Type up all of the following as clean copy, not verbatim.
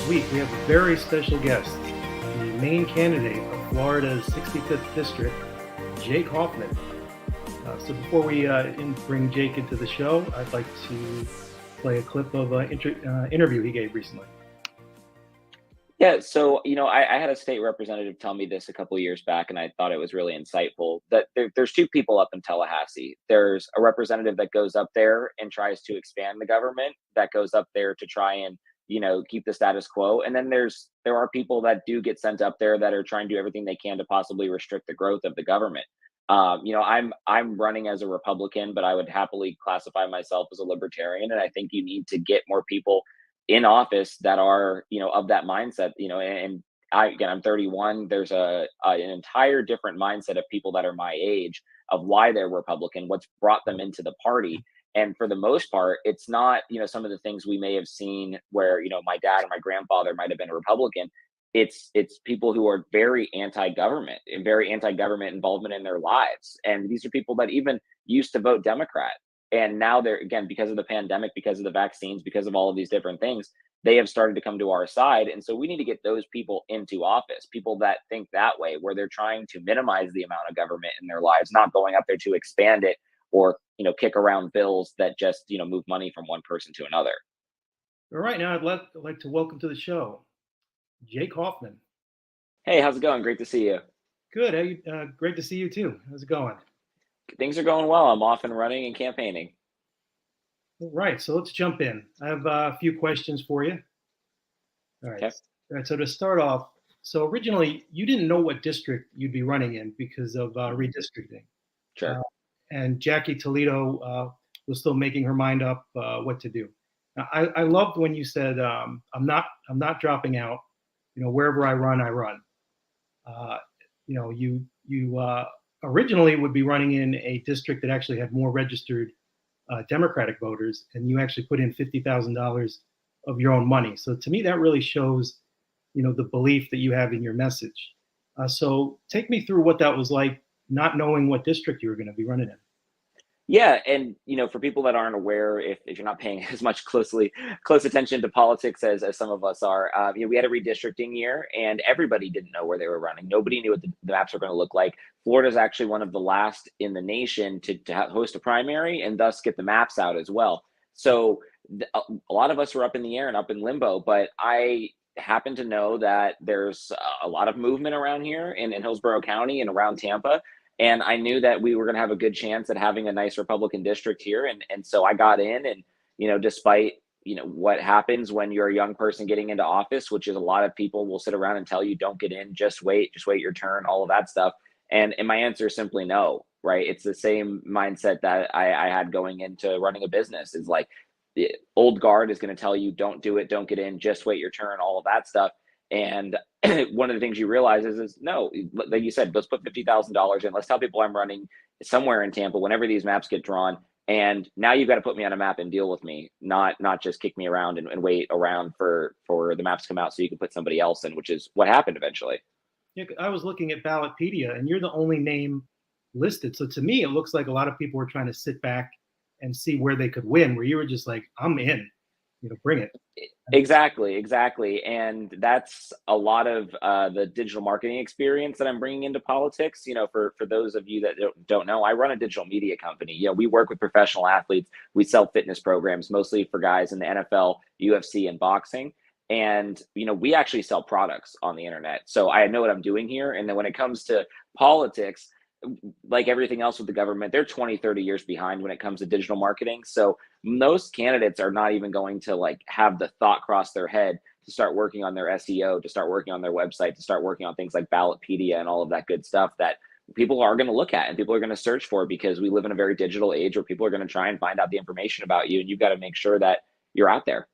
week, we have a very special guest, the main candidate of Florida's 65th district, Jake Hoffman. So before we bring Jake into the show, I'd like to play a clip of an interview he gave recently. Yeah, so I had a state representative tell me this a couple of years back, and I thought it was really insightful. That there's two people up in Tallahassee. There's a representative that goes up there and tries to expand the government, that goes up there to try and keep the status quo, and then there are people that do get sent up there that are trying to do everything they can to possibly restrict the growth of the government. I'm running as a Republican, but I would happily classify myself as a libertarian, and I think you need to get more people in office that are of that mindset. And I'm 31. There's an entire different mindset of people that are my age of why they're Republican, what's brought them into the party. And for the most part, it's not some of the things we may have seen where my dad or my grandfather might have been a Republican. It's people who are very anti-government and very anti-government involvement in their lives, and these are people that even used to vote Democrat, and now they're, again, because of the pandemic, because of the vaccines, because of all of these different things, they have started to come to our side. And so we need to get those people into office, people that think that way, where they're trying to minimize the amount of government in their lives, not going up there to expand it or kick around bills that just move money from one person to another. All right, now I'd like to welcome to the show Jake Hoffman. Hey, how's it going? Great to see you. Good. Great to see you too. How's it going? Things are going well. I'm off and running and campaigning. All right, so let's jump in. I have a few questions for you. All right. Okay. All right. So to start off, so originally you didn't know what district you'd be running in because of redistricting. Sure. And Jackie Toledo was still making her mind up what to do. Now, I loved when you said, "I'm not dropping out. Wherever I run, I run." You originally would be running in a district that actually had more registered Democratic voters, and you actually put in $50,000 of your own money. So to me, that really shows, the belief that you have in your message. So take me through what that was like, not knowing what district you were going to be running in. Yeah, and for people that aren't aware, if you're not paying as much close attention to politics as some of us are, we had a redistricting year, and everybody didn't know where they were running. Nobody knew what the maps were going to look like. Florida is actually one of the last in the nation to host a primary and thus get the maps out as well. So a lot of us were up in the air and up in limbo, but I happen to know that there's a lot of movement around here in Hillsborough County and around Tampa. And I knew that we were going to have a good chance at having a nice Republican district here. And so I got in, and, despite, what happens when you're a young person getting into office, which is a lot of people will sit around and tell you, don't get in, just wait your turn, all of that stuff. And my answer is simply no, right? It's the same mindset that I had going into running a business. Is like the old guard is going to tell you, don't do it, don't get in, just wait your turn, all of that stuff. And one of the things you realize is no, like you said, let's put $50,000 in. Let's tell people I'm running somewhere in Tampa whenever these maps get drawn. And now you've got to put me on a map and deal with me, not just kick me around and wait around for the maps to come out so you can put somebody else in, which is what happened eventually. Yeah, I was looking at Ballotpedia, and you're the only name listed. So to me, it looks like a lot of people were trying to sit back and see where they could win, where you were just like, I'm in. Bring it. Exactly. And that's a lot of the digital marketing experience that I'm bringing into politics. For those of you that don't know, I run a digital media company. We work with professional athletes. We sell fitness programs, mostly for guys in the NFL, UFC, and boxing. And, we actually sell products on the internet. So I know what I'm doing here. And then when it comes to politics, like everything else with the government, they're 20, 30 years behind when it comes to digital marketing. So most candidates are not even going to have the thought cross their head to start working on their SEO, to start working on their website, to start working on things like Ballotpedia and all of that good stuff that people are going to look at and people are going to search for, because we live in a very digital age where people are going to try and find out the information about you, and you've got to make sure that you're out there.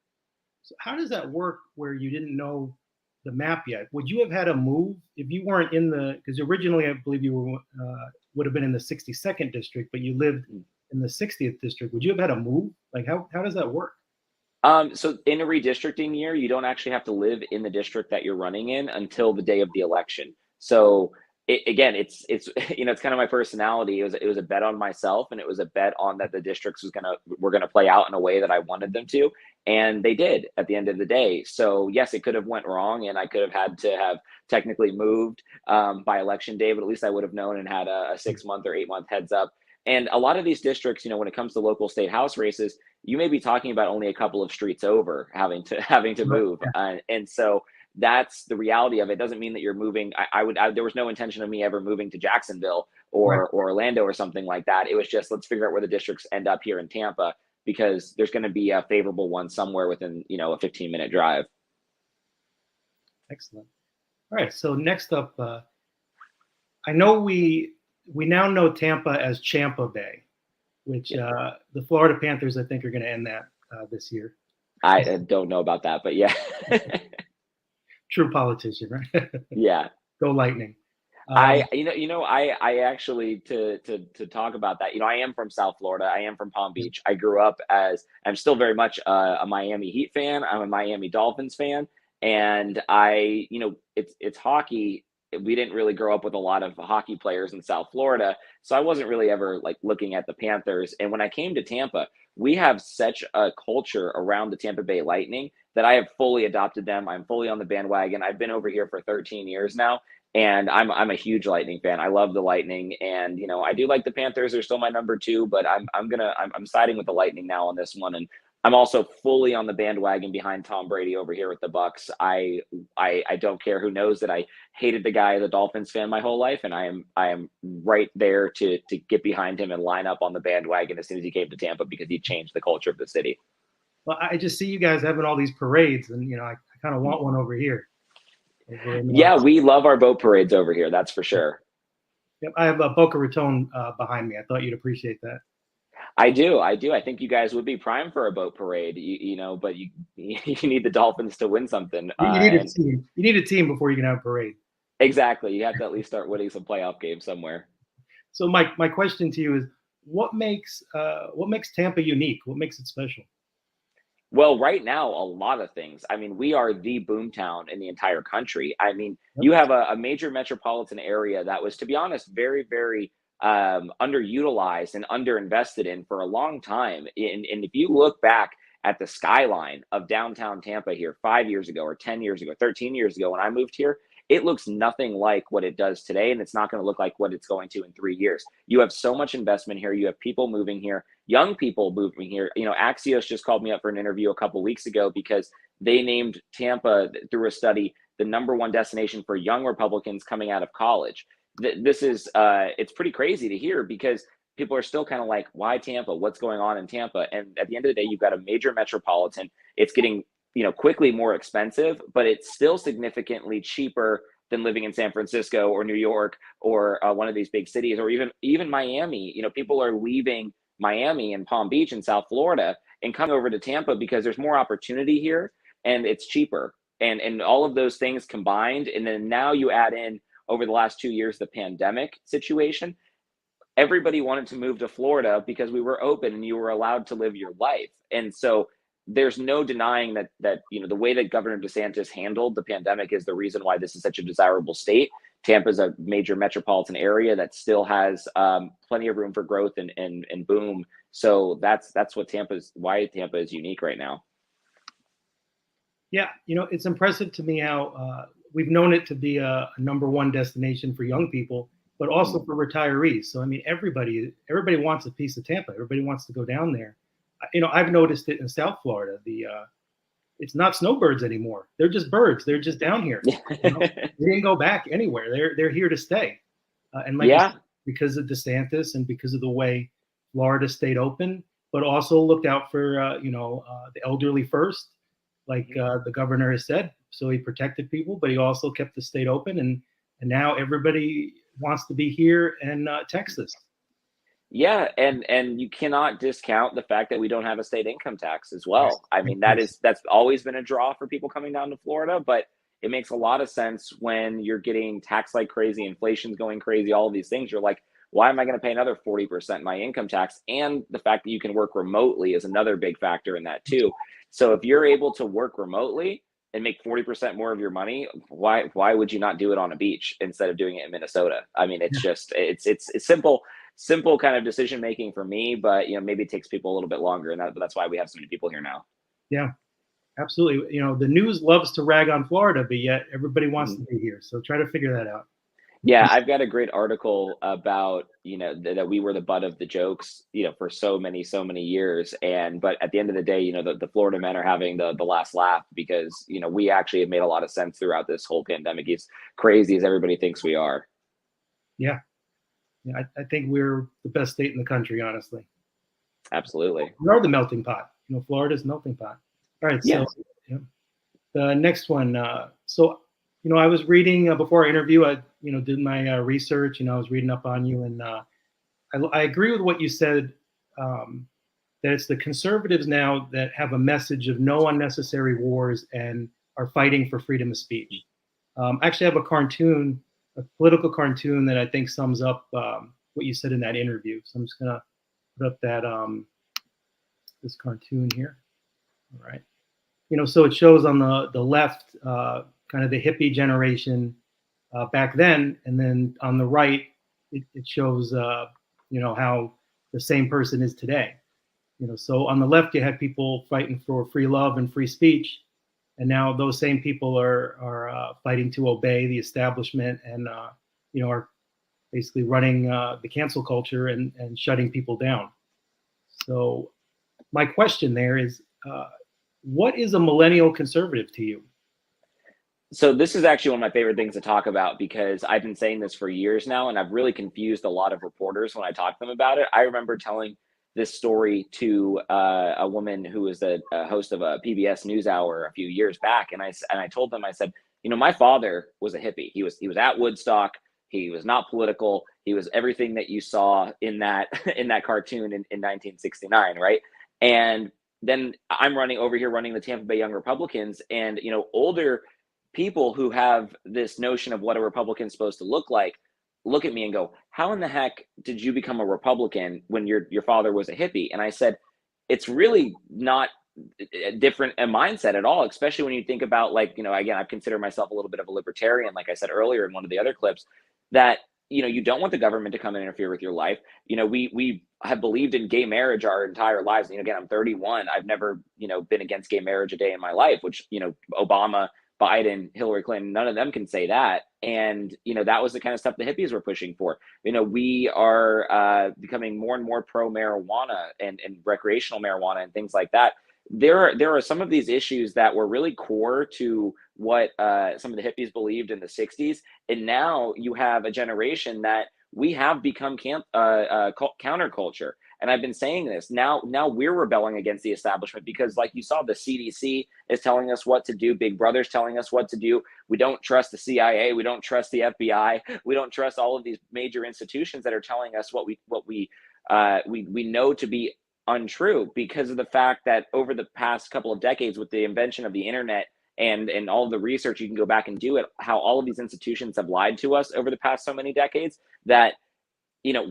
So how does that work where you didn't know the map yet? Would you have had to move if you weren't in because originally I believe you would have been in the 62nd district, but you lived in the 60th district. Would you have had to move? How does that work? So in a redistricting year, you don't actually have to live in the district that you're running in until the day of the election. So again, it's it's kind of my personality. It was a bet on myself, and it was a bet on that the districts were gonna play out in a way that I wanted them to, and they did at the end of the day. So yes, it could have went wrong, and I could have had to have technically moved by election day, but at least I would have known and had a 6 month or 8 month heads up. And a lot of these districts, when it comes to local state house races, you may be talking about only a couple of streets over having to Right. move, Yeah. and so that's the reality of it. Doesn't mean that you're moving. There was no intention of me ever moving to Jacksonville Right. or Orlando or something like that. It was just, let's figure out where the districts end up here in Tampa, because there's going to be a favorable one somewhere within, a 15-minute drive. Excellent. All right. So next up, I know we now know Tampa as Champa Bay, which the Florida Panthers, I think, are going to end that this year. I don't know about that, but yeah. True politician, right? Yeah. Go Lightning. I actually, to talk about that, I am from South Florida. I am from Palm Beach. I grew up I'm still very much a Miami Heat fan. I'm a Miami Dolphins fan, and it's hockey. We didn't really grow up with a lot of hockey players in South Florida, so I wasn't really ever like looking at the Panthers. And when I came to Tampa, we have such a culture around the Tampa Bay Lightning that I have fully adopted them. I'm fully on the bandwagon. I've been over here for 13 years now, and I'm a huge Lightning fan. I love the Lightning, and I do like the Panthers. They're still my number two, but I'm siding with the Lightning now on this one, and I'm also fully on the bandwagon behind Tom Brady over here with the Bucks. I don't care who knows that I hated the guy as a Dolphins fan my whole life, and I am right there to get behind him and line up on the bandwagon as soon as he came to Tampa, because he changed the culture of the city. Well, I just see you guys having all these parades, and I kind of want one over here. Yeah, we love our boat parades over here. That's for sure. Yep, I have a Boca Raton behind me. I thought you'd appreciate that. I do. I think you guys would be prime for a boat parade, but you you need the Dolphins to win something. You need a team. You need a team before you can have a parade. Exactly. You have to at least start winning some playoff games somewhere. So my question to you is, what makes Tampa unique? What makes it special? Well, right now, a lot of things. I mean, we are the boomtown in the entire country. I mean, you have a major metropolitan area that was, to be honest, very, very underutilized and underinvested in for a long time. And if you look back at the skyline of downtown Tampa here 5 years ago or 10 years ago, 13 years ago when I moved here, it looks nothing like what it does today, and it's not going to look like what it's going to in 3 years. You have so much investment here. You have people moving here, young people moving here. Axios just called me up for an interview a couple weeks ago because they named Tampa, through a study, the number one destination for young Republicans coming out of college. This is it's pretty crazy to hear, because people are still kind of like, why Tampa? What's going on in Tampa? And at the end of the day, you've got a major metropolitan. It's getting quickly more expensive, but it's still significantly cheaper than living in San Francisco or New York or one of these big cities, or even Miami. People are leaving Miami and Palm Beach and South Florida and coming over to Tampa because there's more opportunity here and it's cheaper. And all of those things combined, and then now you add in, over the last 2 years, the pandemic situation. Everybody wanted to move to Florida because we were open and you were allowed to live your life. And so there's no denying that the way that Governor DeSantis handled the pandemic is the reason why this is such a desirable state. Tampa's a major metropolitan area that still has plenty of room for growth and boom. So that's why Tampa is unique right now. Yeah, it's impressive to me how we've known it to be a number one destination for young people, but also for retirees. So I mean, everybody wants a piece of Tampa. Everybody wants to go down there. I've noticed it in South Florida. It's not snowbirds anymore. They're just birds. They're just down here. They didn't go back anywhere. They're here to stay. And like yeah, because of DeSantis and because of the way Florida stayed open, but also looked out for the elderly first, like the governor has said. So he protected people, but he also kept the state open, and now everybody wants to be here in Texas. Yeah, and you cannot discount the fact that we don't have a state income tax as well. I mean, that's always been a draw for people coming down to Florida, but it makes a lot of sense when you're getting taxed like crazy, inflation's going crazy, all of these things. You're like, why am I going to pay another 40% my income tax? And the fact that you can work remotely is another big factor in that too. So if you're able to work remotely, and make 40% more of your money, why would you not do it on a beach instead of doing it in Minnesota? I mean, it's just it's simple kind of decision making for me, but maybe it takes people a little bit longer, and that's why we have so many people here now. Yeah, absolutely. The news loves to rag on Florida, but yet everybody wants Mhm. to be here. So try to figure that out. Yeah, I've got a great article about, that we were the butt of the jokes, for so many years. But at the end of the day, the Florida men are having the last laugh because, we actually have made a lot of sense throughout this whole pandemic. As crazy as everybody thinks we are. Yeah, yeah. I think we're the best state in the country, honestly. Absolutely. We are the melting pot. Florida's melting pot. All right, so Yeah. yeah. The next one. I was reading before our interview. I did my research. I was reading up on you, and I agree with what you said. That it's the conservatives now that have a message of no unnecessary wars and are fighting for freedom of speech. I actually have a political cartoon that I think sums up what you said in that interview. So I'm just gonna put up that this cartoon here. All right. So it shows on the left kind of the hippie generation back then, and then on the right it shows how the same person is today. So on the left you had people fighting for free love and free speech, and now those same people are fighting to obey the establishment and are basically running the cancel culture and shutting people down. So my question there is, what is a millennial conservative to you? So this is actually one of my favorite things to talk about because I've been saying this for years now, and I've really confused a lot of reporters when I talk to them about it. I remember telling this story to a woman who was a host of a PBS NewsHour a few years back, and I told them, I said, my father was a hippie. He was at Woodstock. He was not political. He was everything that you saw in that in that cartoon in 1969, right? And then I'm running over here running the Tampa Bay Young Republicans, and older people who have this notion of what a Republican's supposed to look at me and go, how in the heck did you become a Republican when your father was a hippie? And I said, it's really not a different a mindset at all, especially when you think about, like, again, I consider myself a little bit of a libertarian, like I said earlier in one of the other clips, that you don't want the government to come and interfere with your life. We have believed in gay marriage our entire lives. Again, I'm 31. I've never been against gay marriage a day in my life, which Obama, Biden, Hillary Clinton, none of them can say that. And, that was the kind of stuff the hippies were pushing for. We are becoming more and more pro marijuana and recreational marijuana and things like that. There are some of these issues that were really core to what some of the hippies believed in the 60s. And now you have a generation that we have become counterculture. And I've been saying this now we're rebelling against the establishment because, like you saw, the CDC is telling us what to do. Big Brother's telling us what to do. We don't trust the CIA. We don't trust the FBI. We don't trust all of these major institutions that are telling us what we know to be untrue, because of the fact that over the past couple of decades, with the invention of the internet and all of the research you can go back and do it, how all of these institutions have lied to us over the past so many decades, that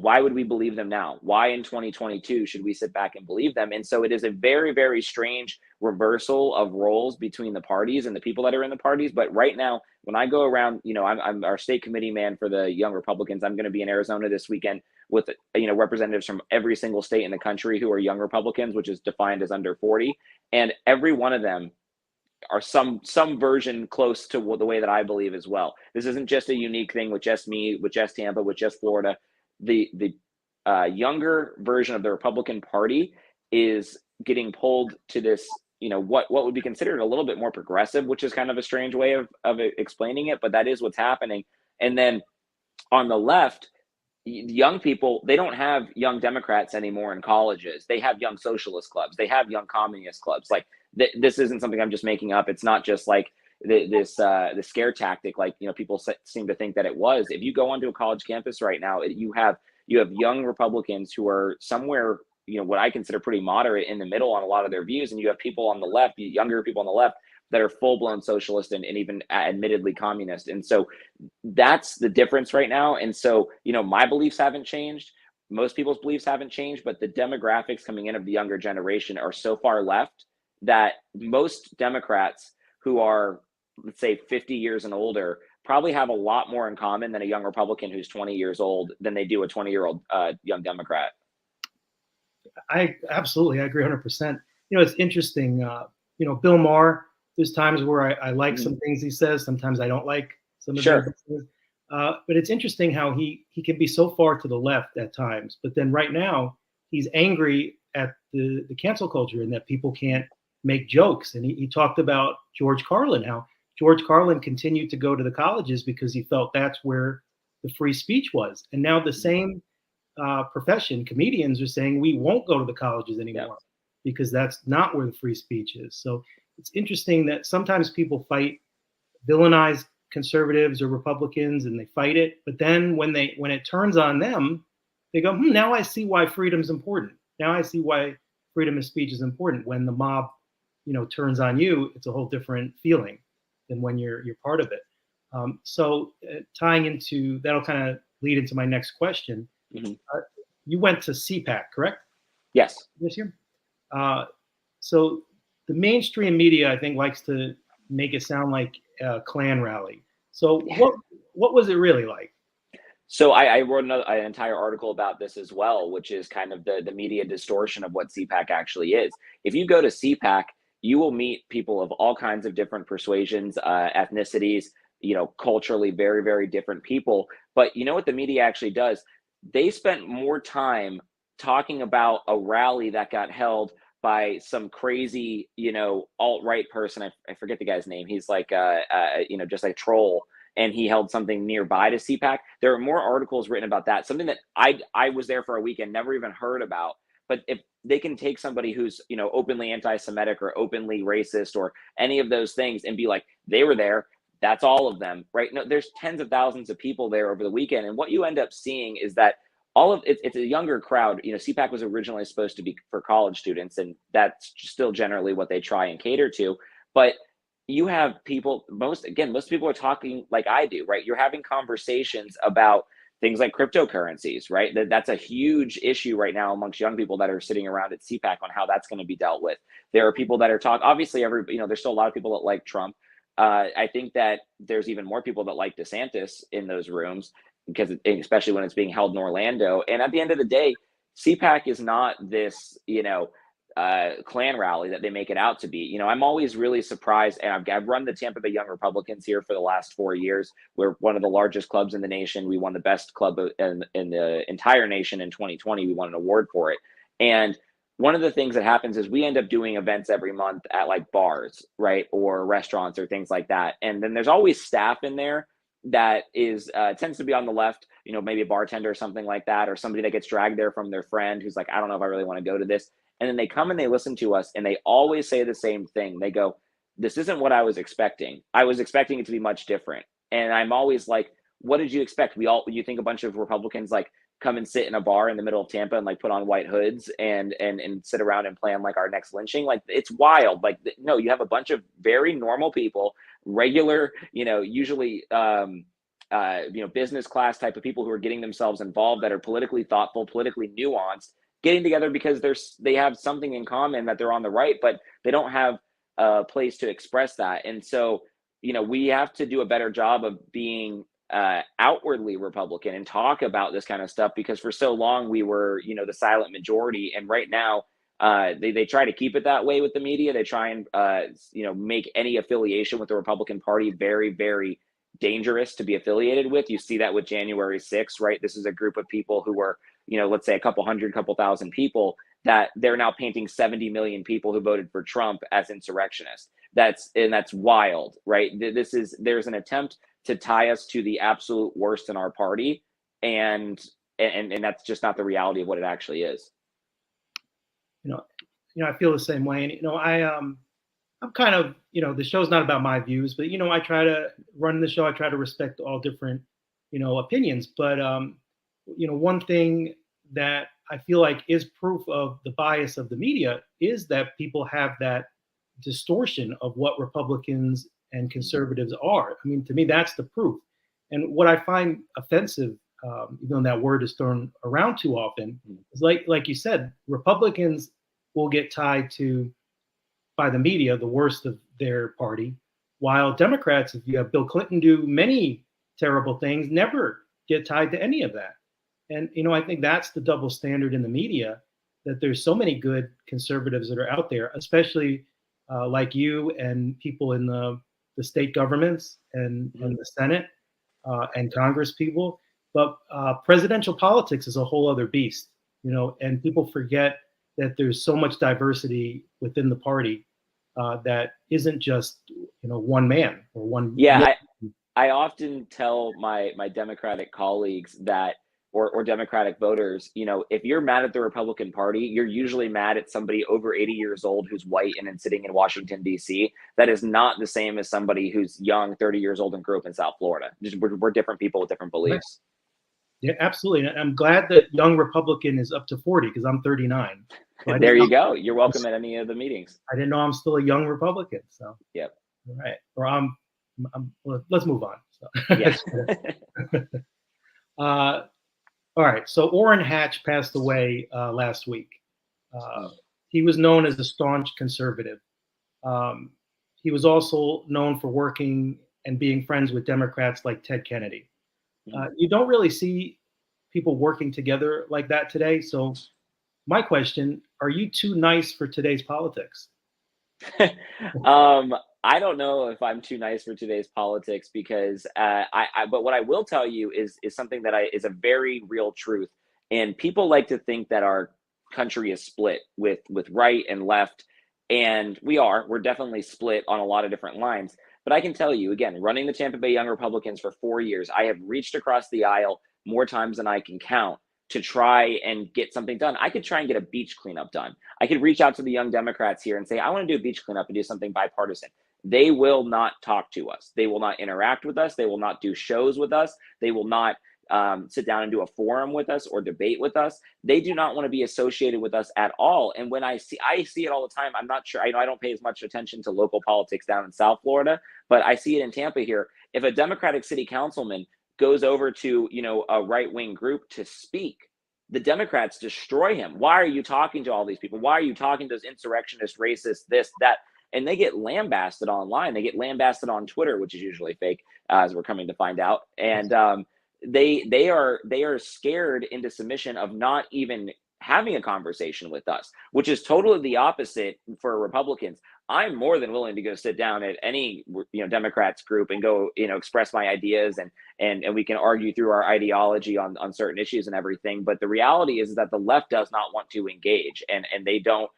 why would we believe them now? Why in 2022 should we sit back and believe them? And so it is a very, very strange reversal of roles between the parties and the people that are in the parties. But right now, when I go around, I'm our state committee man for the Young Republicans. I'm going to be in Arizona this weekend with representatives from every single state in the country who are Young Republicans, which is defined as under 40, and every one of them are some version close to the way that I believe as well. This isn't just a unique thing with just me, with just Tampa, with just Florida. The younger version of the Republican Party is getting pulled to this, what would be considered a little bit more progressive, which is kind of a strange way of explaining it, but that is what's happening. And then on the left, young people, they don't have young Democrats anymore in colleges. They have young socialist clubs. They have young communist clubs. Like this isn't something I'm just making up. It's not just like the scare tactic, like people seem to think that it was. If you go onto a college campus right now, you have young Republicans who are somewhere, what I consider pretty moderate in the middle on a lot of their views, and you have people on the left, younger people on the left, that are full-blown socialist and even admittedly communist. And so that's the difference right now. And so my beliefs haven't changed, most people's beliefs haven't changed, but the demographics coming in of the younger generation are so far left that most Democrats who are, let's say, 50 years and older probably have a lot more in common than a young Republican who's 20 years old than they do a 20-year-old young Democrat. I absolutely, I agree 100%. It's interesting. Bill Maher, there's times where I like some things he says. Sometimes I don't like some of Sure. the but it's interesting how he can be so far to the left at times. But then right now, he's angry at the cancel culture and that people can't make jokes. And he talked about George Carlin, how George Carlin continued to go to the colleges because he felt that's where the free speech was. And now the same profession, comedians are saying we won't go to the colleges anymore because that's not where the free speech is. So it's interesting that sometimes people villainize conservatives or Republicans and they fight it, but then when it turns on them, they go, now I see why freedom's important. Now I see why freedom of speech is important. When the mob, turns on you, it's a whole different feeling than when you're part of it. So tying into that'll kind of lead into my next question. You went to CPAC, correct? Yes. This year. So the mainstream media, I think, likes to make it sound like a Klan rally. So what was it really like? So I wrote an entire article about this as well, which is kind of the media distortion of what CPAC actually is. If you go to CPAC, you will meet people of all kinds of different persuasions, ethnicities, culturally very, very different people. But you know what the media actually does? They spent more time talking about a rally that got held by some crazy, alt-right person. I forget the guy's name. He's like, just like troll. And he held something nearby to CPAC. There are more articles written about that. Something that I was there for a weekend, never even heard about. But if they can take somebody who's, openly anti-Semitic or openly racist or any of those things and be like, they were there, that's all of them, right? No, there's tens of thousands of people there over the weekend. And what you end up seeing is that it's a younger crowd. CPAC was originally supposed to be for college students, and that's still generally what they try and cater to. But you have people, most people are talking like I do, right? You're having conversations about things like cryptocurrencies, right? That's a huge issue right now amongst young people that are sitting around at CPAC on how that's going to be dealt with. There are people that are talking, obviously, there's still a lot of people that like Trump. I think that there's even more people that like DeSantis in those rooms, because especially when it's being held in Orlando. And at the end of the day, CPAC is not this, Klan rally that they make it out to be. I'm always really surprised, and I've run the Tampa Bay Young Republicans here for the last 4 years. We're one of the largest clubs in the nation. We won the best club in the entire nation in 2020. We won an award for it. And one of the things that happens is we end up doing events every month at like bars, right, or restaurants or things like that. And then there's always staff in there that is tends to be on the left, maybe a bartender or something like that, or somebody that gets dragged there from their friend who's like, I don't know if I really want to go to this. And then they come and they listen to us, and they always say the same thing. They go, this isn't what I was expecting. I was expecting it to be much different. And I'm always like, what did you expect? You think a bunch of Republicans like come and sit in a bar in the middle of Tampa and like put on white hoods and sit around and plan like our next lynching? Like, it's wild. Like, no, you have a bunch of very normal people, regular, usually business class type of people who are getting themselves involved, that are politically thoughtful, politically nuanced, getting together because they have something in common, that they're on the right, but they don't have a place to express that. And so, we have to do a better job of being outwardly Republican and talk about this kind of stuff, because for so long we were, the silent majority. And right now, they try to keep it that way with the media. They try and, make any affiliation with the Republican Party very, very dangerous to be affiliated with. You see that with January 6th, right? This is a group of people who were, let's say a couple thousand people, that they're now painting 70 million people who voted for Trump as insurrectionists. That's wild, right? There's an attempt to tie us to the absolute worst in our party, and that's just not the reality of what it actually is. I feel the same way. And I'm kind of, the show's not about my views, but I try to run the show. I try to respect all different, opinions. But one thing that I feel like is proof of the bias of the media is that people have that distortion of what Republicans and conservatives are. I mean, to me, that's the proof. And what I find offensive, even though that word is thrown around too often, is like you said, Republicans will get tied to, by the media, the worst of their party, while Democrats, if you have Bill Clinton do many terrible things, never get tied to any of that. And, I think that's the double standard in the media, that there's so many good conservatives that are out there, especially like you and people in the state governments and the Senate and Congress people. But presidential politics is a whole other beast, and people forget that there's so much diversity within the party that isn't just, one man or one. Yeah, I often tell my Democratic colleagues that, or Democratic voters, if you're mad at the Republican Party, you're usually mad at somebody over 80 years old who's white and sitting in Washington, D.C. That is not the same as somebody who's young, 30 years old, and grew up in South Florida. We're different people with different beliefs. Yeah, absolutely. And I'm glad that young Republican is up to 40 because I'm 39. So there you go. You're welcome at any of the meetings. I didn't know I'm still a young Republican. So, yep. All right. Or let's move on. So. Yes. All right. So Orrin Hatch passed away last week. He was known as a staunch conservative. He was also known for working and being friends with Democrats like Ted Kennedy. You don't really see people working together like that today. So my question, are you too nice for today's politics? I don't know if I'm too nice for today's politics because but what I will tell you is something that is a very real truth. And people like to think that our country is split with right and left. And we're definitely split on a lot of different lines. But I can tell you, again, running the Tampa Bay Young Republicans for 4 years, I have reached across the aisle more times than I can count to try and get something done. I could try and get a beach cleanup done. I could reach out to the young Democrats here and say, I want to do a beach cleanup and do something bipartisan. They will not talk to us. They will not interact with us. They will not do shows with us. They will not sit down and do a forum with us or debate with us. They do not want to be associated with us at all. And when I see it all the time. I'm not sure. I know I don't pay as much attention to local politics down in South Florida, but I see it in Tampa here. If a Democratic city councilman goes over to, a right-wing group to speak, the Democrats destroy him. Why are you talking to all these people? Why are you talking to those insurrectionists, racists, this, that? And they get lambasted online. They get lambasted on Twitter, which is usually fake, as we're coming to find out. And they are scared into submission of not even having a conversation with us, which is totally the opposite for Republicans. I'm more than willing to go sit down at any Democrats group and go express my ideas and we can argue through our ideology on certain issues and everything. But the reality is that the left does not want to engage and they don't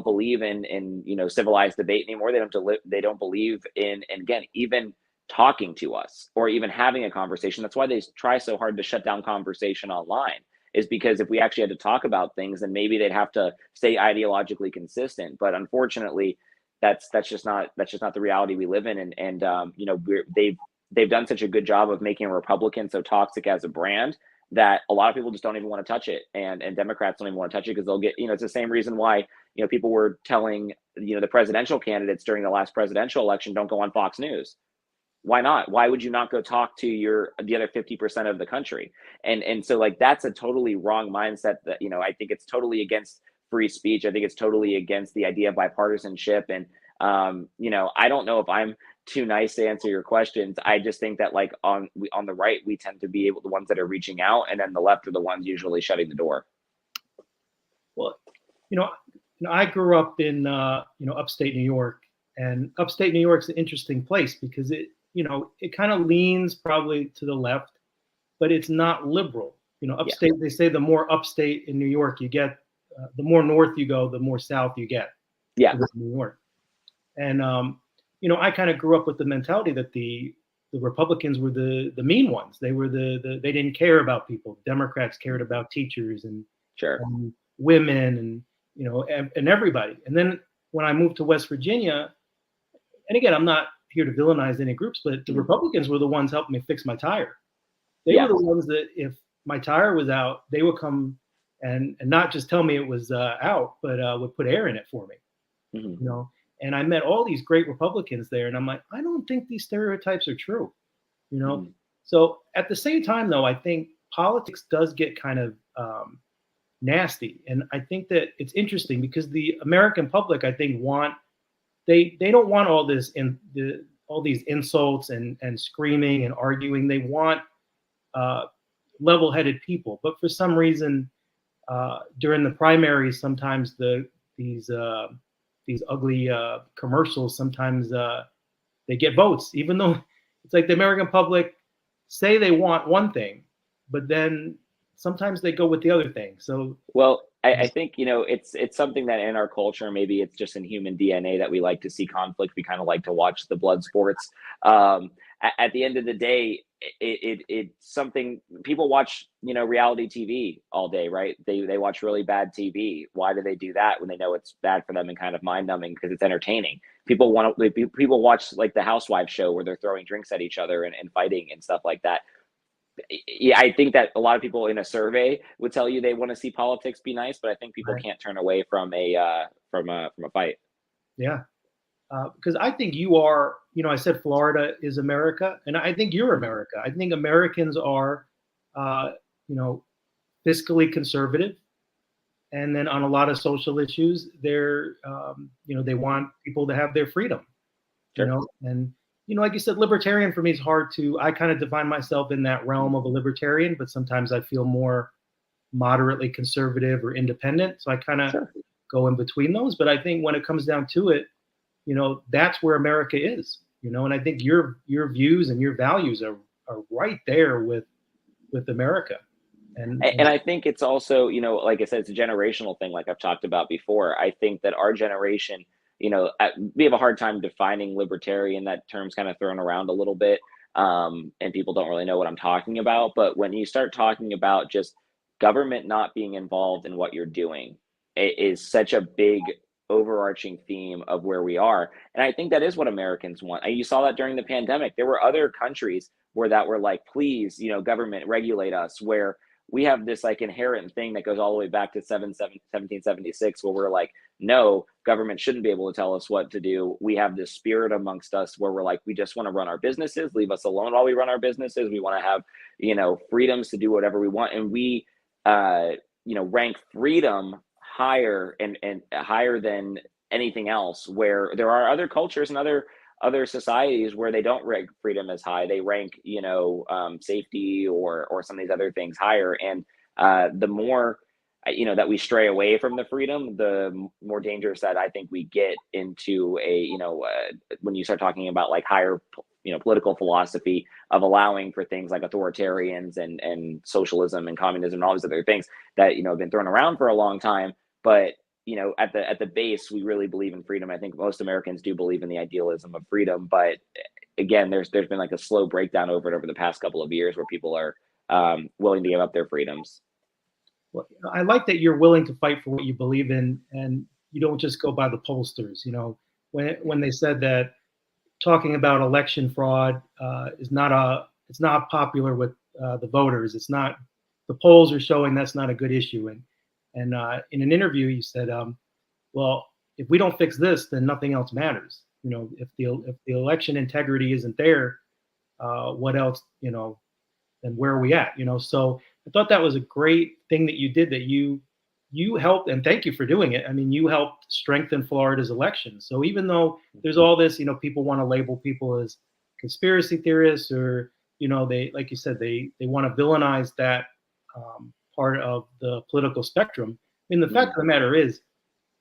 believe in civilized debate anymore. They don't believe in, and again, even talking to us or even having a conversation. That's why they try so hard to shut down conversation online, is because if we actually had to talk about things, then maybe they'd have to stay ideologically consistent. But unfortunately, that's just not the reality we live in. And they've done such a good job of making a Republican so toxic as a brand that a lot of people just don't even want to touch it. And Democrats don't even want to touch it because they'll get, it's the same reason why, people were telling, the presidential candidates during the last presidential election, don't go on Fox News. Why not? Why would you not go talk to the other 50% of the country? And so that's a totally wrong mindset that, I think it's totally against free speech. I think it's totally against the idea of bipartisanship. And, I don't know if I'm too nice to answer your questions. I just think that on the right, we tend to be the ones that are reaching out, and then the left are the ones usually shutting the door. Well, I grew up in, upstate New York, and upstate New York's an interesting place because it kind of leans probably to the left, but it's not liberal. Upstate, They say the more upstate in New York you get, the more north you go, the more south you get. Yeah. New York. And, I kind of grew up with the mentality that the Republicans were the mean ones. They were they didn't care about people. Democrats cared about teachers and, sure. and women and everybody. And then when I moved to West Virginia, and again, I'm not here to villainize any groups, but the Republicans were the ones helping me fix my tire. They were the ones that if my tire was out, they would come and not just tell me it was out, but would put air in it for me. Mm-hmm. And I met all these great Republicans there, and I'm like, I don't think these stereotypes are true. Mm-hmm. So at the same time, though, I think politics does get kind of nasty, and I think that it's interesting because the American public, I think, want they don't want all this all these insults and screaming and arguing. They want uh, level-headed people. But for some reason, during the primaries, sometimes these ugly commercials sometimes they get votes, even though it's like the American public say they want one thing, but then sometimes they go with the other thing. So Well, I think, it's something that in our culture, maybe it's just in human DNA that we like to see conflict. We kind of like to watch the blood sports. At the end of the day, it's something people watch, reality TV all day, right? They watch really bad TV. Why do they do that when they know it's bad for them and kind of mind numbing because it's entertaining? People watch like the Housewives show where they're throwing drinks at each other and fighting and stuff like that. Yeah, I think that a lot of people in a survey would tell you they want to see politics be nice, but I think people right. can't turn away from a fight. Yeah. Because I think you are, I said Florida is America, and I think you're America. I think Americans are, uh, you know, fiscally conservative, and then on a lot of social issues, they want people to have their freedom, Sure. and like you said, libertarian for me is hard to. I kind of define myself in that realm of a libertarian, but sometimes I feel more moderately conservative or independent, so I kind of Sure. go in between those. But I think when it comes down to it, that's where America is, and I think your views and your values are right there with America. And And I think it's also, like I said, it's a generational thing, like I've talked about before. I think that our generation, we have a hard time defining libertarian. That term's kind of thrown around a little bit, and people don't really know what I'm talking about. But when you start talking about just government not being involved in what you're doing, it is such a big overarching theme of where we are. And I think that is what Americans want. And you saw that during the pandemic. There were other countries where that were like, please, government regulate us, where we have this like inherent thing that goes all the way back to 1776 where we're like, no, government shouldn't be able to tell us what to do. We have this spirit amongst us where we're like, we just want to run our businesses, leave us alone while we run our businesses. We want to have, freedoms to do whatever we want. And we, rank freedom higher and higher than anything else, where there are other cultures and other societies where they don't rank freedom as high. They rank, safety or some of these other things higher. And the more, that we stray away from the freedom, the more dangerous that I think we get into when you start talking about like higher, political philosophy of allowing for things like authoritarians and socialism and communism and all these other things that, have been thrown around for a long time. But at the base, we really believe in freedom. I think most Americans do believe in the idealism of freedom, but again, there's been like a slow breakdown over the past couple of years where people are willing to give up their freedoms. well, I like that you're willing to fight for what you believe in, and you don't just go by the pollsters. When they said that talking about election fraud it's not popular with the voters. It's not. The polls are showing that's not a good issue. And in an interview, you said, well, if we don't fix this, then nothing else matters. If the election integrity isn't there, what else? Then where are we at? So I thought that was a great thing that you did. That you helped, and thank you for doing it. I mean, you helped strengthen Florida's election. So even though there's all this, people want to label people as conspiracy theorists, or they, like you said, they want to villainize that part of the political spectrum. I mean, the fact of the matter is,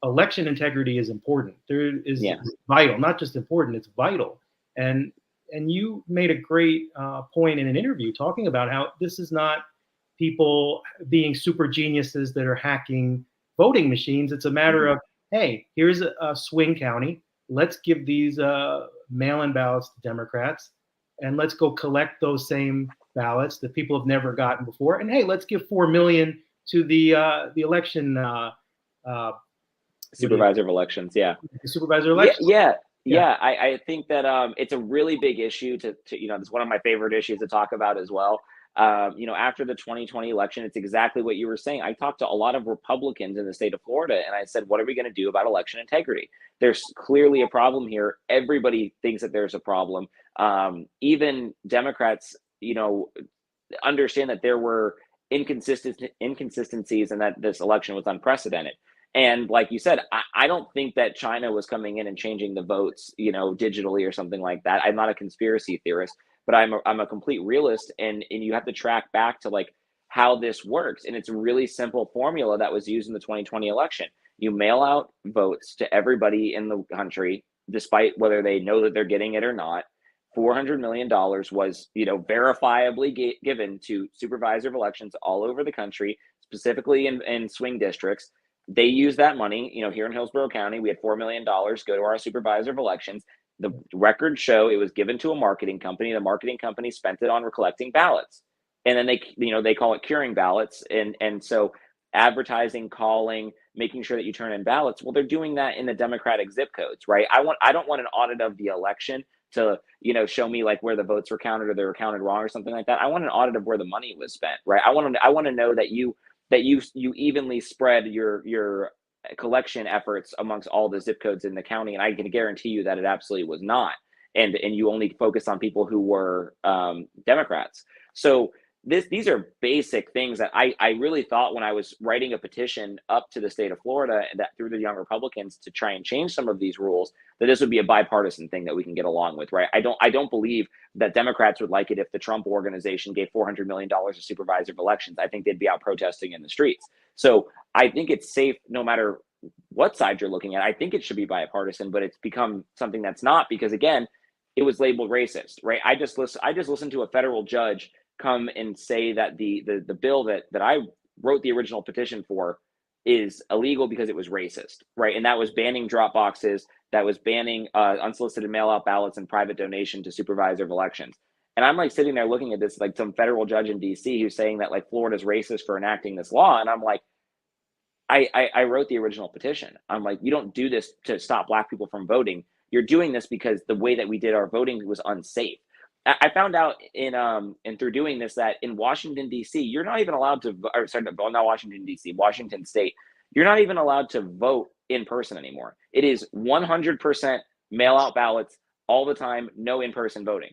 election integrity is important. There is Yeah. vital, not just important, it's vital. And you made a great point in an interview talking about how this is not people being super geniuses that are hacking voting machines. It's a matter of, hey, here's a swing county. Let's give these mail-in ballots to Democrats, and let's go collect those same ballots that people have never gotten before. And hey, let's give 4 million to the election Supervisor of elections. Yeah. the supervisor Yeah, election. yeah, Yeah, yeah. I think that it's a really big issue to it's one of my favorite issues to talk about as well. After the 2020 election, it's exactly what you were saying. I talked to a lot of Republicans in the state of Florida, and I said, "What are we going to do about election integrity? There's clearly a problem here. Everybody thinks that there's a problem. Even Democrats, understand that there were inconsistencies and that this election was unprecedented." And like you said, I don't think that China was coming in and changing the votes, digitally or something like that. I'm not a conspiracy theorist, but I'm a complete realist, and you have to track back to like how this works. And it's a really simple formula that was used in the 2020 election. You mail out votes to everybody in the country, despite whether they know that they're getting it or not. $400 million was, verifiably given to supervisor of elections all over the country, specifically in swing districts. They use that money, here in Hillsborough County, we had $4 million go to our supervisor of elections. The records show it was given to a marketing company. The marketing company spent it on collecting ballots. And then they call it curing ballots. And so advertising, calling, making sure that you turn in ballots. Well, they're doing that in the Democratic zip codes, right? I don't want an audit of the election to, show me like where the votes were counted or they were counted wrong or something like that. I want an audit of where the money was spent, right? I want to know that you evenly spread your collection efforts amongst all the zip codes in the county, and I can guarantee you that it absolutely was not. And you only focus on people who were Democrats. So these are basic things that I really thought when I was writing a petition up to the state of Florida that through the Young Republicans to try and change some of these rules, that this would be a bipartisan thing that we can get along with, right? I don't believe that Democrats would like it if the Trump organization gave $400 million to supervisor of elections. I think they'd be out protesting in the streets. So I think it's safe no matter what side you're looking at. I think it should be bipartisan, but it's become something that's not because, again, it was labeled racist, right? I just listened to a federal judge come and say that the bill that I wrote the original petition for is illegal because it was racist, right? And that was banning drop boxes, that was banning unsolicited mail-out ballots and private donation to supervisor of elections. And I'm like sitting there looking at this like some federal judge in DC who's saying that like Florida's racist for enacting this law. And I'm like, I wrote the original petition. I'm like, you don't do this to stop Black people from voting. You're doing this because the way that we did our voting was unsafe. I found out and through doing this that in Washington D.C. you're not even allowed to, or sorry, not Washington D.C., Washington State, you're not even allowed to vote in person anymore. It is 100% mail out ballots all the time, no in person voting.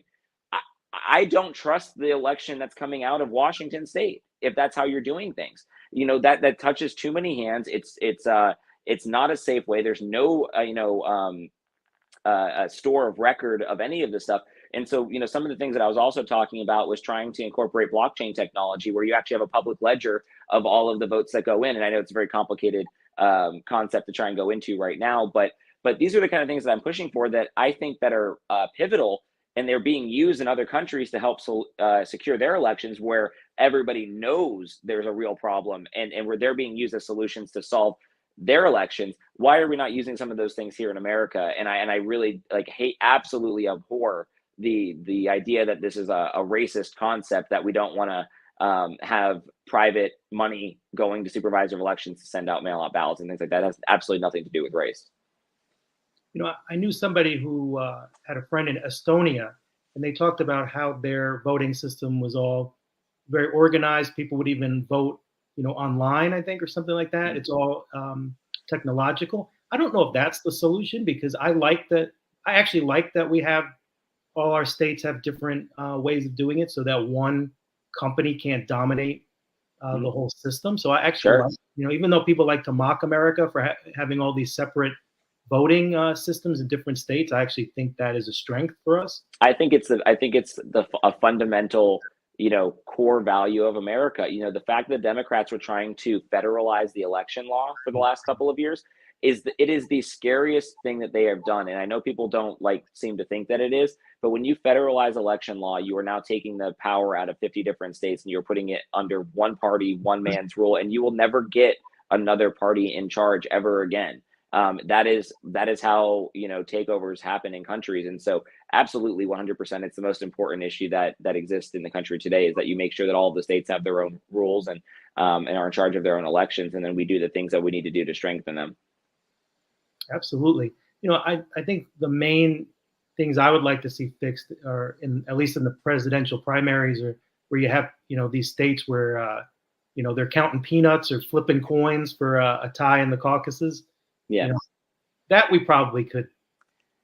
I don't trust the election that's coming out of Washington State if that's how you're doing things. That touches too many hands. It's not a safe way. There's no a store of record of any of this stuff. And so, some of the things that I was also talking about was trying to incorporate blockchain technology where you actually have a public ledger of all of the votes that go in. And I know it's a very complicated concept to try and go into right now, but these are the kind of things that I'm pushing for that I think that are pivotal, and they're being used in other countries to help secure their elections where everybody knows there's a real problem and where they're being used as solutions to solve their elections. Why are we not using some of those things here in America? And I really absolutely abhor the idea that this is a racist concept, that we don't want to have private money going to supervisor of elections to send out mail-out ballots and things like that. It has absolutely nothing to do with race. I knew somebody who had a friend in Estonia, and they talked about how their voting system was all very organized. People would even vote, online, I think, or something like that. It's all technological. I don't know if that's the solution, because I actually like that we have all our states have different ways of doing it so that one company can't dominate the whole system. So I actually like, even though people like to mock America for having all these separate voting systems in different states, I actually think that is a strength for us. I think it's a fundamental, core value of America. The fact that Democrats were trying to federalize the election law for the last couple of years it is the scariest thing that they have done. And I know people don't seem to think that it is, but when you federalize election law, you are now taking the power out of 50 different states and you're putting it under one party, one man's rule, and you will never get another party in charge ever again. That is how takeovers happen in countries. And so absolutely 100%, it's the most important issue that exists in the country today, is that you make sure that all of the states have their own rules and are in charge of their own elections, and then we do the things that we need to do to strengthen them. Absolutely. I think the main things I would like to see fixed are at least in the presidential primaries, or where you have these states where they're counting peanuts or flipping coins for a tie in the caucuses. Yeah, that we probably could,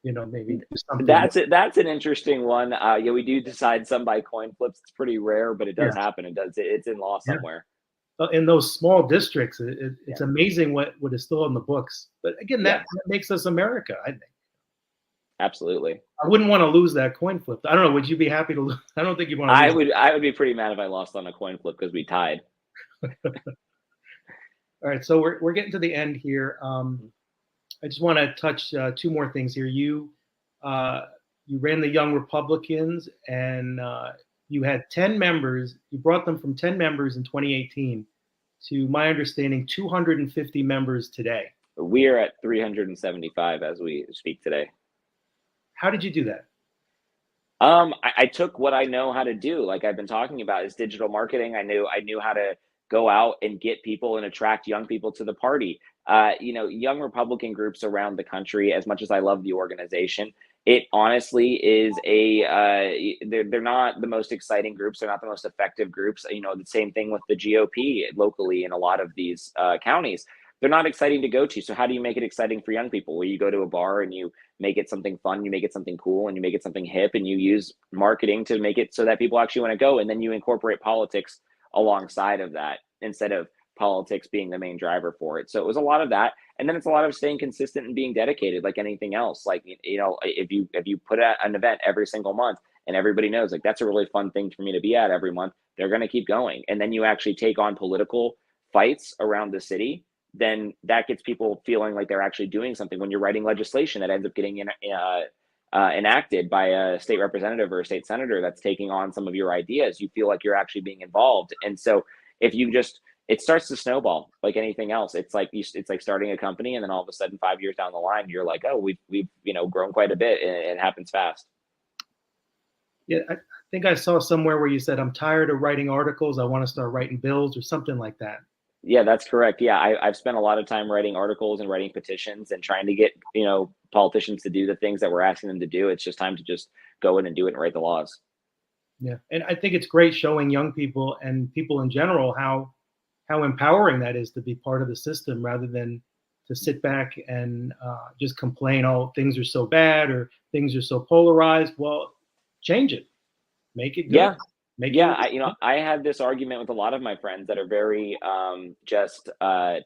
maybe do something. That's an interesting one. We do decide some by coin flips. It's pretty rare, but it does happen. It's in law somewhere. in those small districts, it's Yeah. amazing what is still on the books. But again, Yeah, that makes us America, I think. absolutely. I wouldn't want to lose that coin flip. I don't know. Would you be happy to lose? I don't think you'd want to lose. I would be pretty mad if I lost on a coin flip because we tied. All right, so we're getting to the end here. I just want to touch two more things here. You ran the Young Republicans, and you had 10 members. You brought them from 10 members in 2018 to, my understanding, 250 members today. We are at 375 as we speak today. How did you do that? I took what I know how to do, like I've been talking about, is digital marketing. I knew how to go out and get people and attract young people to the party. Young Republican groups around the country, as much as I love the organization, it honestly is they're not the most exciting groups. They're not the most effective groups. The same thing with the GOP locally in a lot of these counties. They're not exciting to go to. So how do you make it exciting for young people? Where you go to a bar and you make it something fun, you make it something cool, and you make it something hip, and you use marketing to make it so that people actually want to go, and then you incorporate politics alongside of that instead of politics being the main driver for it. So it was a lot of that, and then it's a lot of staying consistent and being dedicated, like anything else. Like, if you put out an event every single month and everybody knows, like, that's a really fun thing for me to be at every month, they're going to keep going. And then you actually take on political fights around the city, then that gets people feeling like they're actually doing something. When you're writing legislation that ends up getting enacted by a state representative or a state senator that's taking on some of your ideas, you feel like you're actually being involved. And so if you just, it starts to snowball like anything else. It's like starting a company, and then all of a sudden 5 years down the line, you're like, oh, we've grown quite a bit, and it happens fast. Yeah, I think I saw somewhere where you said, I'm tired of writing articles. I want to start writing bills or something like that. Yeah, that's correct. Yeah, I've spent a lot of time writing articles and writing petitions and trying to get, politicians to do the things that we're asking them to do. It's just time to just go in and do it and write the laws. Yeah, and I think it's great showing young people and people in general how empowering that is to be part of the system rather than to sit back and just complain, oh, things are so bad or things are so polarized. Well, change it, make it good. Yeah. Make Yeah, it. I had this argument with a lot of my friends that are very just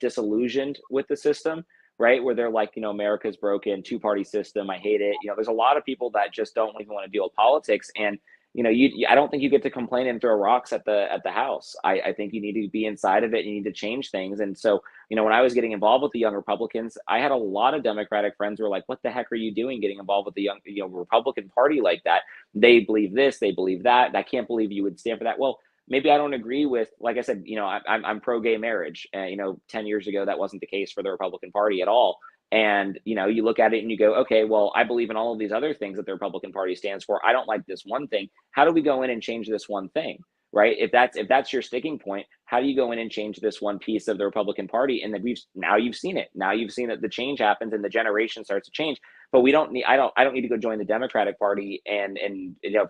disillusioned with the system, right? Where they're like, America's broken, two-party system, I hate it. There's a lot of people that just don't even want to deal with politics, and I don't think you get to complain and throw rocks at the house. I think you need to be inside of it. You need to change things. And so, when I was getting involved with the Young Republicans, I had a lot of Democratic friends who were like, "What the heck are you doing, getting involved with the young, Republican Party like that? They believe this, they believe that. I can't believe you would stand for that." Well, maybe I don't agree with, like I said, I'm pro-gay marriage. 10 years ago, that wasn't the case for the Republican Party at all. And you look at it and you go, okay, well, I believe in all of these other things that the Republican Party stands for. I don't like this one thing. How do we go in and change this one thing? Right? If that's your sticking point, how do you go in and change this one piece of the Republican Party? And then you've seen it. Now you've seen that the change happens and the generation starts to change. But we don't need. I don't need to go join the Democratic Party. And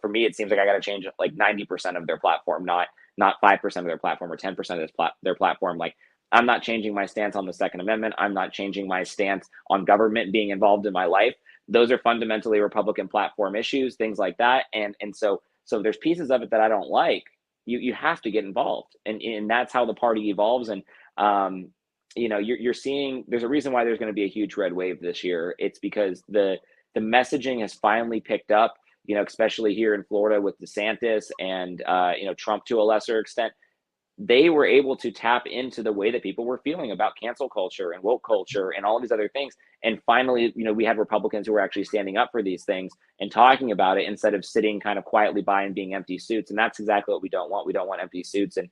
for me, it seems like I got to change like 90% of their platform, not 5% of their platform or 10% of their platform. Like, I'm not changing my stance on the Second Amendment. I'm not changing my stance on government being involved in my life. Those are fundamentally Republican platform issues, things like that. And so there's pieces of it that I don't like. You have to get involved, and that's how the party evolves. And you're seeing there's a reason why there's going to be a huge red wave this year. It's because the messaging has finally picked up. Especially here in Florida with DeSantis and Trump to a lesser extent. They were able to tap into the way that people were feeling about cancel culture and woke culture and all of these other things. And finally, we had Republicans who were actually standing up for these things and talking about it instead of sitting kind of quietly by and being empty suits. And that's exactly what we don't want. We don't want empty suits. And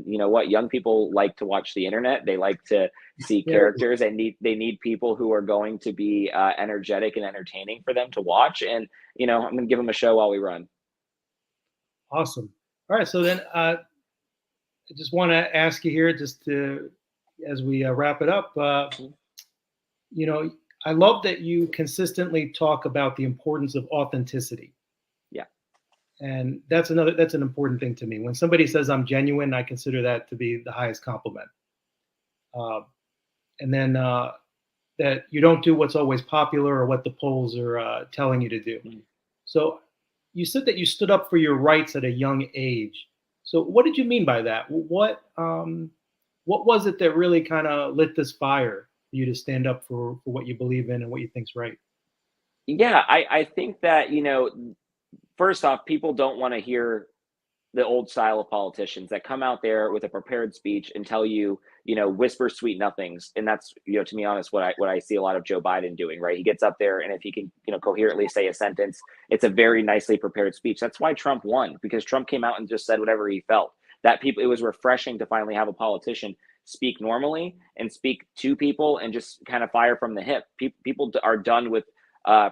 you know what? Young people like to watch the internet. They like to see characters, and they need people who are going to be energetic and entertaining for them to watch. And, I'm going to give them a show while we run. Awesome. All right. So then, I just want to ask you here, as we wrap it up, I love that you consistently talk about the importance of authenticity. Yeah. And that's an important thing to me. When somebody says I'm genuine, I consider that to be the highest compliment. And then that you don't do what's always popular or what the polls are telling you to do. Mm-hmm. So you said that you stood up for your rights at a young age. So what did you mean by that? What was it that really kind of lit this fire for you to stand up for what you believe in and what you think's right? Yeah, I think that, first off, people don't want to hear the old style of politicians that come out there with a prepared speech and tell you, whisper sweet nothings. And that's, to be honest, what I see a lot of Joe Biden doing, right? He gets up there, and if he can, coherently say a sentence, it's a very nicely prepared speech. That's why Trump won, because Trump came out and just said whatever he felt. It was refreshing to finally have a politician speak normally and speak to people and just kind of fire from the hip. People are done with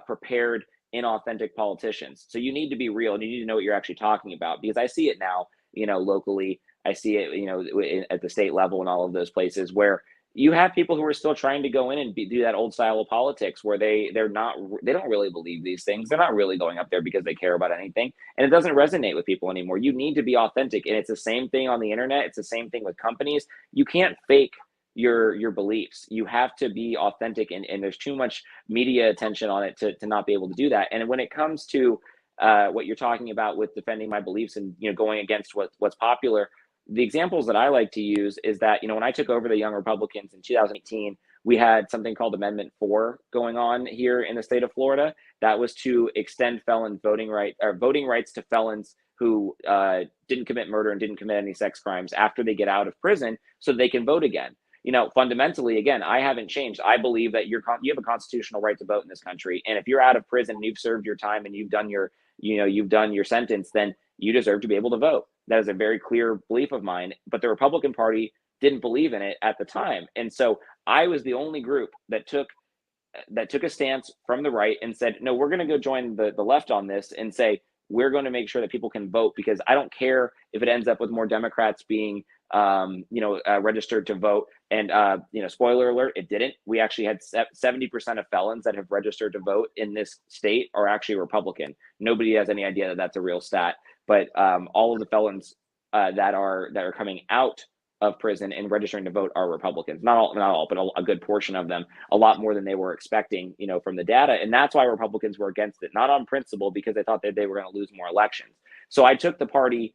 prepared, inauthentic politicians. So you need to be real, and you need to know what you're actually talking about, because I see it now, locally. I see it, at the state level and all of those places where you have people who are still trying to go in and do that old style of politics where they don't really believe these things. They're not really going up there because they care about anything, and it doesn't resonate with people anymore. You need to be authentic, and it's the same thing on the internet. It's the same thing with companies. You can't fake your beliefs. You have to be authentic, and there's too much media attention on it to not be able to do that. And when it comes to what you're talking about with defending my beliefs and going against what's popular, the examples that I like to use is that when I took over the Young Republicans in 2018, we had something called Amendment 4 going on here in the state of Florida. That was to extend felon voting rights to felons who didn't commit murder and didn't commit any sex crimes after they get out of prison, so they can vote again. Fundamentally, again, I haven't changed. I believe that you have a constitutional right to vote in this country. And if you're out of prison and you've served your time and you've done your sentence, then you deserve to be able to vote. That is a very clear belief of mine. But the Republican Party didn't believe in it at the time. And so I was the only group that took a stance from the right and said, no, we're going to go join the left on this and say, we're going to make sure that people can vote, because I don't care if it ends up with more Democrats being registered to vote. And, spoiler alert, it didn't. We actually had 70% of felons that have registered to vote in this state are actually Republican. Nobody has any idea that that's a real stat, but all of the felons that are coming out of prison and registering to vote are Republicans. Not all, but a good portion of them, a lot more than they were expecting, from the data. And that's why Republicans were against it, not on principle, because they thought that they were going to lose more elections. So I took the party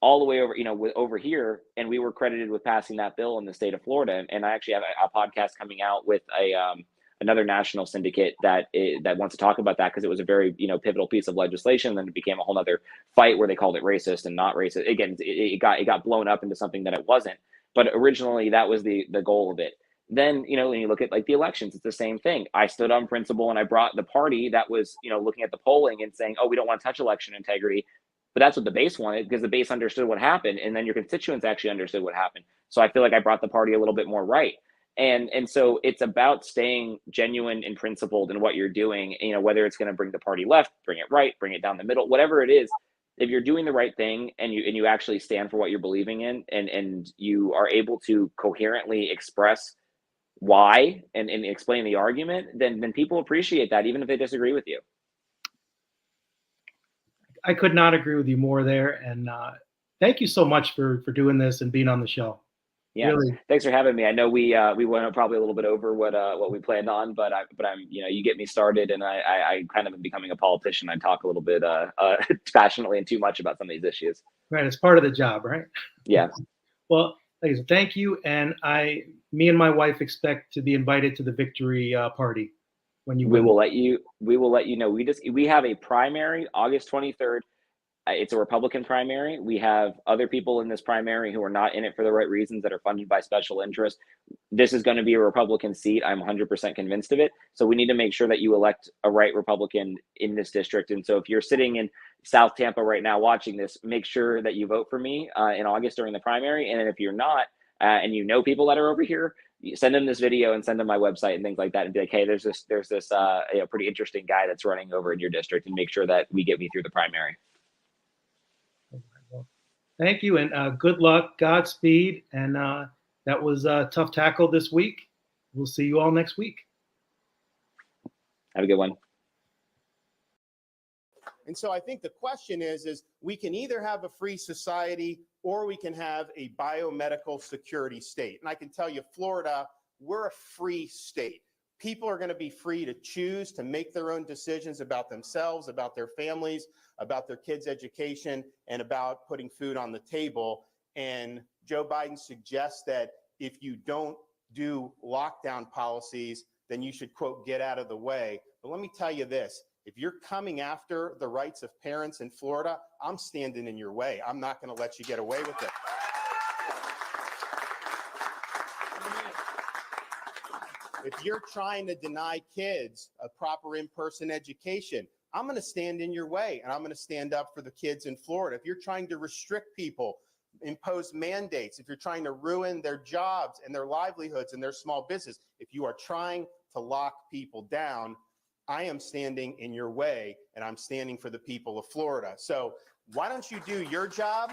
all the way over, over here, and we were credited with passing that bill in the state of Florida. And I actually have a podcast coming out with another national syndicate that wants to talk about that, because it was a very pivotal piece of legislation. And then it became a whole other fight where they called it racist and not racist. Again, it got blown up into something that it wasn't. But originally, that was the goal of it. Then when you look at like the elections, it's the same thing. I stood on principle, and I brought the party that was looking at the polling and saying, oh, we don't want to touch election integrity. But that's what the base wanted, because the base understood what happened, and then your constituents actually understood what happened. So I feel like I brought the party a little bit more right. And so it's about staying genuine and principled in what you're doing, whether it's going to bring the party left, bring it right, bring it down the middle, whatever it is. If you're doing the right thing and you actually stand for what you're believing in, and you are able to coherently express why and explain the argument, then people appreciate that, even if they disagree with you. I could not agree with you more there. And thank you so much for doing this and being on the show. Yeah, really. Thanks for having me. I know we went probably a little bit over what we planned on, but I'm you get me started, and I kind of am becoming a politician. I talk a little bit passionately and too much about some of these issues. Right, it's part of the job, right? Yeah. Well, ladies, thank you, and me and my wife expect to be invited to the victory party when you. We will let you know. We have a primary August 23rd. It's a Republican primary. We have other people in this primary who are not in it for the right reasons, that are funded by special interest. This is going to be a Republican seat. I'm 100% convinced of it. So we need to make sure that you elect a right Republican in this district. And so if you're sitting in South Tampa right now watching this, make sure that you vote for me in August during the primary. And if you're not, and people that are over here, send them this video and send them my website and things like that, and be like, hey, there's this pretty interesting guy that's running over in your district, and make sure that we get me through the primary. Thank you, and good luck, Godspeed. And that was a tough tackle this week. We'll see you all next week. Have a good one. And so I think the question is we can either have a free society or we can have a biomedical security state. And I can tell you, Florida, we're a free state. People are going to be free to choose to make their own decisions about themselves, about their families, about their kids' education, and about putting food on the table. And Joe Biden suggests that if you don't do lockdown policies, then you should, quote, get out of the way. But let me tell you this. If you're coming after the rights of parents in Florida, I'm standing in your way. I'm not going to let you get away with it. If you're trying to deny kids a proper in-person education, I'm going to stand in your way, and I'm going to stand up for the kids in Florida. If you're trying to restrict people, impose mandates, if you're trying to ruin their jobs and their livelihoods and their small business, if you are trying to lock people down, I am standing in your way, and I'm standing for the people of Florida. So why don't you do your job?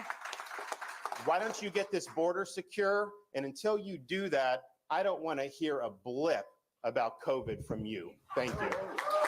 Why don't you get this border secure? And until you do that, I don't want to hear a blip about COVID from you. Thank you.